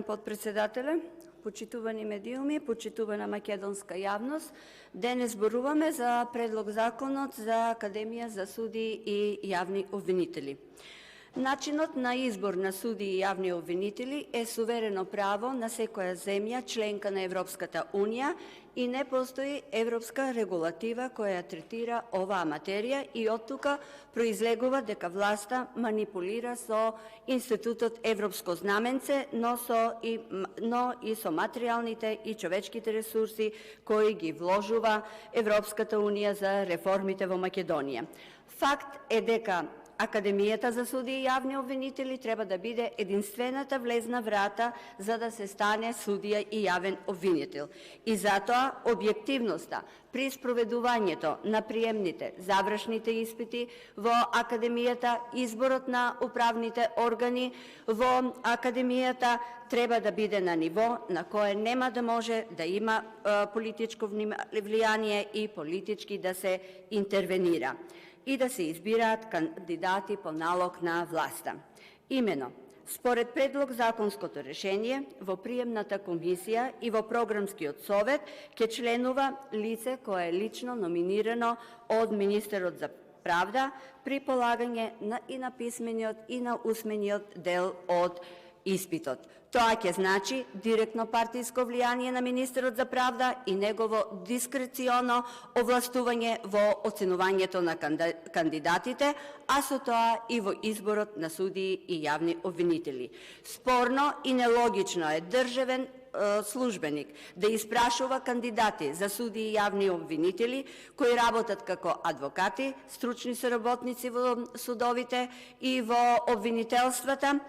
Подпредседателе, почитувани медиуми, почитувана македонска јавност, денес зборуваме за предлог законот за Академија за суди и јавни обвинители. Начинот на избор на суди и јавни обвинители е суверено право на секоја земја, членка на Европската Унија, и не постои европска регулатива која третира оваа материја и од тука произлегува дека власта манипулира со институтот Европско знаменце, но и со материјалните и човечките ресурси кои ги вложува Европската Унија за реформите во Македонија. Факт е дека Академијата за суди и јавни обвинители треба да биде единствената влезна врата за да се стане судија и јавен обвинител. И затоа објективноста при спроведувањето на приемните, завршните испити во Академијата, изборот на управните органи во Академијата треба да биде на ниво на кое нема да може да има политичко влијание и политички да се интервенира и да се избираат кандидати по налог на власта. Имено, според предлог законското решение, во приемната комисија и во програмскиот совет ќе членува лице кое е лично номинирано од министерот за правда при полагање и на писмениот и на усмениот дел од испитот. Тоа ќе значи директно партиско влијание на министерот за правда и негово дискреционо овластување во оценувањето на кандидатите, а со тоа и во изборот на судии и јавни обвинители. Спорно и нелогично е државен службеник да испрашува кандидати за судии и јавни обвинители кои работат како адвокати, стручни соработници во судовите и во обвинителствата,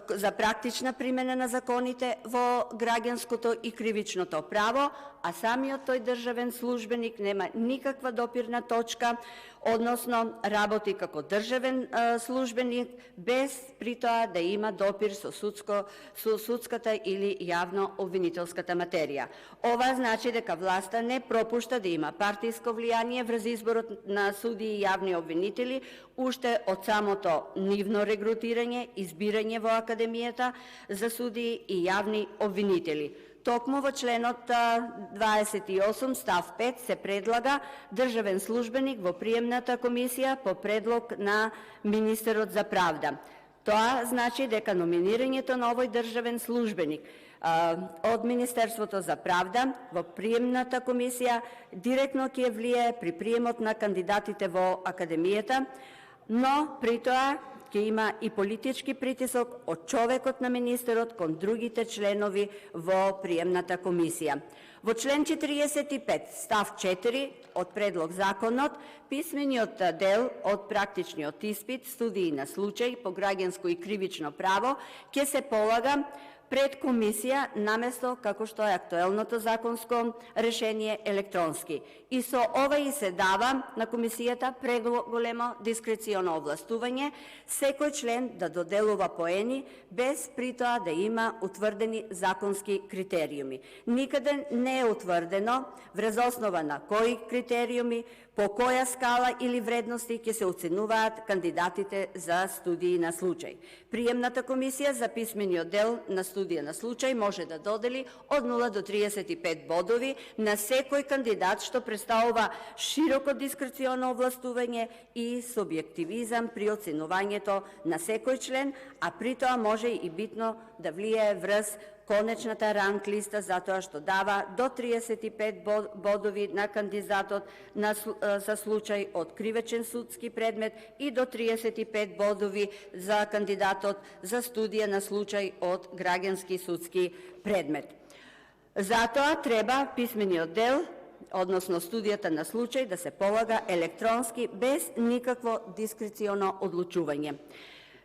за практична примена на законите во граѓанското и кривичното право, а самиот тој државен службеник нема никаква допирна точка, односно работи како државен службеник, без при тоа да има допир со судската или јавно обвинителската материја. Ова значи дека власта не пропушта да има партиско влијание врз изборот на судии и јавни обвинители уште од самото нивно регрутирање, избирање во Академијата за судии и јавни обвинители. Токму во членот 28 став 5 се предлага државен службеник во приемната комисија по предлог на министерот за правда. Тоа значи дека номинирањето на овој државен службеник од Министерството за правда во приемната комисија директно ќе влијае при приемот на кандидатите во Академијата, но при тоа ќе има и политички притисок од човекот на министерот кон другите членови во приемната комисија. Во член 45, став 4 од предлог законот, писмениот дел од практичниот испит, студии на случај по граѓанско и кривично право, ќе се полага пред комисија наместо како што е актуелното законско решение електронски. И со ова и се дава на комисијата преголемо дискреционо овластување секој член да доделува поени без при тоа да има утврдени законски критериуми. Никаде не е утврдено врз основа на кои критериуми, по која скала или вредности ќе се оценуваат кандидатите за студии на случај. Приемната комисија за писмениот дел на студија на случај може да додели од 0 до 35 бодови на секој кандидат, што представува широко дискреционо овластување и субјективизам при оценувањето на секој член, а при тоа може и битно да влијае врз конечната ранг листа затоа што дава до 35 бодови на кандидатот за случај од кривичен судски предмет и до 35 бодови за кандидатот за студија на случај од граѓански судски предмет. Затоа треба писмениот дел, односно студијата на случај, да се полага електронски без никакво дискреционо одлучување.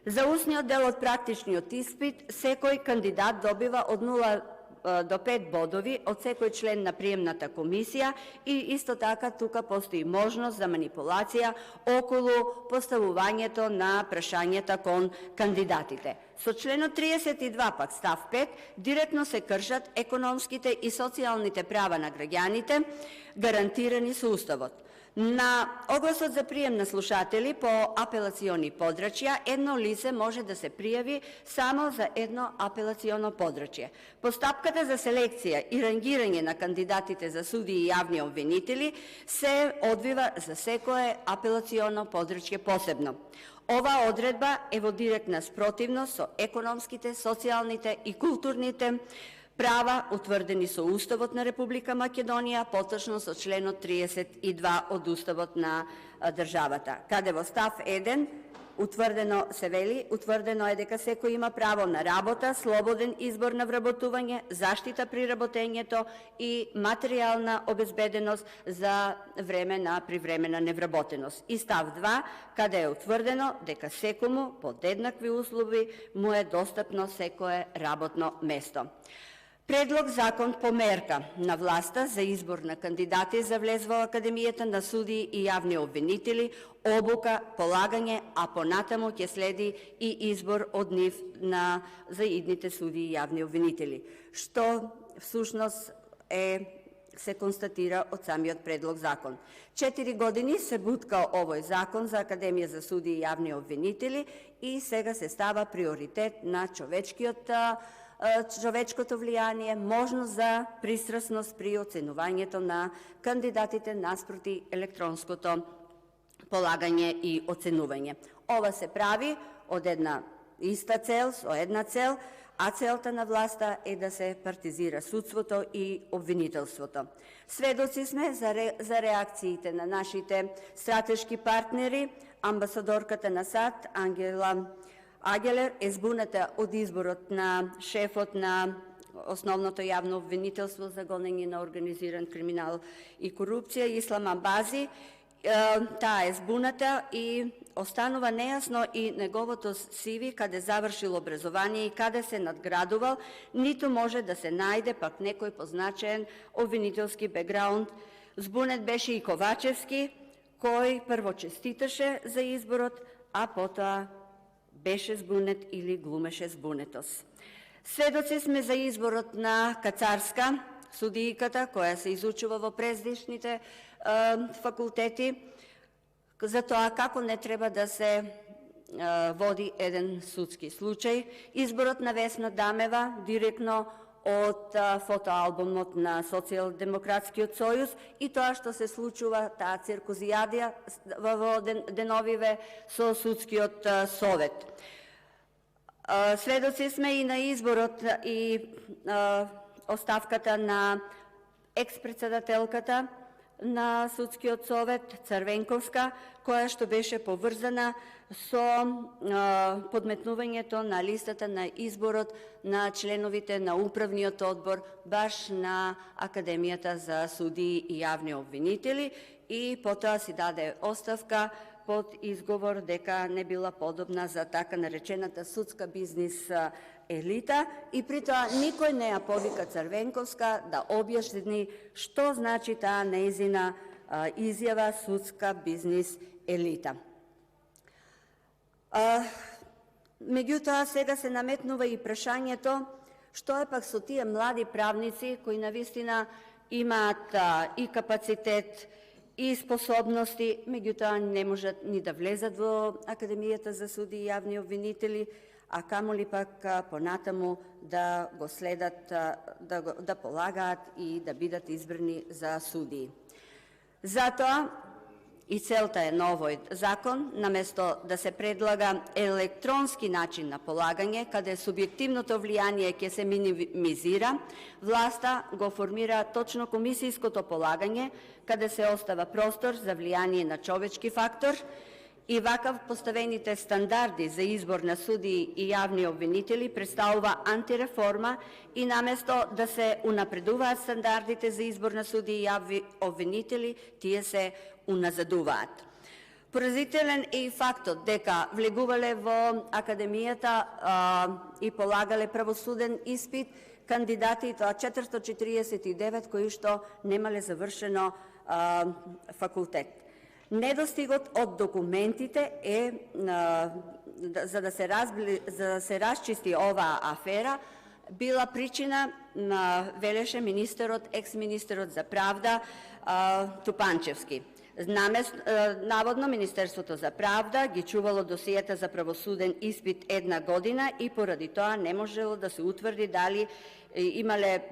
За устниот дел од практичниот испит, секој кандидат добива од 0 до 5 бодови од секој член на приемната комисија и исто така тука постои можност за манипулација околу поставувањето на прашањата кон кандидатите. Со членот 32 пак став 5 директно се кршат економските и социјалните права на граѓаните гарантирани со Уставот. На огласот за прием на слушатели по апелациони подрачја, едно лице може да се пријави само за едно апелационо подрачје. Постапката за селекција и рангирање на кандидатите за суди и јавни обвинители се одвива за секое апелационо подрачје посебно. Ова одредба е во директна спротивност со економските, социјалните и културните права утврдени со Уставот на Република Македонија, поточно со членот 32 од Уставот на државата, каде во став 1 утврдено се вели, утврдено е дека секој има право на работа, слободен избор на вработување, заштита при работењето и материјална обезбеденост за време на привремена невработеност. И став 2, каде е утврдено дека секому под еднакви услови му е достапно секое работно место. Предлог закон померка на власта за избор на кандидати за влез во Академијата на суди и јавни обвинители, обука, полагање, а понатаму ќе следи и избор од нив за идните суди и јавни обвинители, што всушност се констатира од самиот предлог закон. 4 години се буткал овој закон за Академија за суди и јавни обвинители и сега се става приоритет на човечкото влијание, можност за пристрасност при оценувањето на кандидатите наспроти електронското полагање и оценување. Ова се прави од една иста цел, со една цел, а целта на власта е да се партизира судството и обвинителството. Сведоци сме за реакциите на нашите стратешки партнери. Амбасадорката на САД, Ангела Агелер, е збуната од изборот на шефот на основното јавно обвинителство за гонење на организиран криминал и корупција, Ислам Абази. Таа е збуната и останува нејасно и неговото CV, каде завршил образование и каде се надградувал, ниту може да се најде пак некој позначен обвинителски бекграунд. Збунет беше и Ковачевски, кој прво честиташе за изборот, а потоа беше збунет или глумеше збунетост. Сведоци сме за изборот на Кацарска, судијката која се изучува во прездишните факултети, за тоа како не треба да се води еден судски случај. Изборот на Весна Дамева, директно од фотоалбумот на Социјалдемократскиот сојуз, и тоа што се случува, таа циркузијадија во деновиве со судскиот совет. Сведоци сме и на изборот и оставката на екс-председателката на судскиот совет Црвенковска, која што беше поврзана со подметнувањето на листата на изборот на членовите на управниот одбор баш на Академијата за суди и јавни обвинители, и потоа си даде оставка под изговор дека не била подобна за така наречената судска бизнис елита, и притоа никој не ја повика Црвенковска да објасни што значи таа нејзина изјава судска бизнис елита. Меѓутоа, сега се наметнува и прашањето што е пак со тие млади правници кои навистина имаат и капацитет и способности, меѓутоа не можат ни да влезат во Академијата за суди и јавни обвинители, а камоли пак понатаму да го следат, да полагаат и да бидат избрани за судии. Затоа и целта е на овој закон, наместо да се предлага електронски начин на полагање, каде субјективното влијание ќе се минимизира, власта го формира точно комисиското полагање, каде се остава простор за влијание на човечки фактор, и вакав поставените стандарди за избор на судии и јавни обвинители представува антиреформа, и наместо да се унапредуваат стандардите за избор на судии и јавни обвинители, тие се уназадуваат. Поразителен е и фактот дека влегувале во Академијата и полагале правосуден испит кандидати, и тоа 449 кои што немале завршено факултет. Недостигот од документите е, за да се расчисти оваа афера, била причина, велеше екс-министерот за правда Тупанчевски. Наводно Министерството за правда ги чувало досиета за правосуден испит 1 година и поради тоа не можело да се утврди дали имале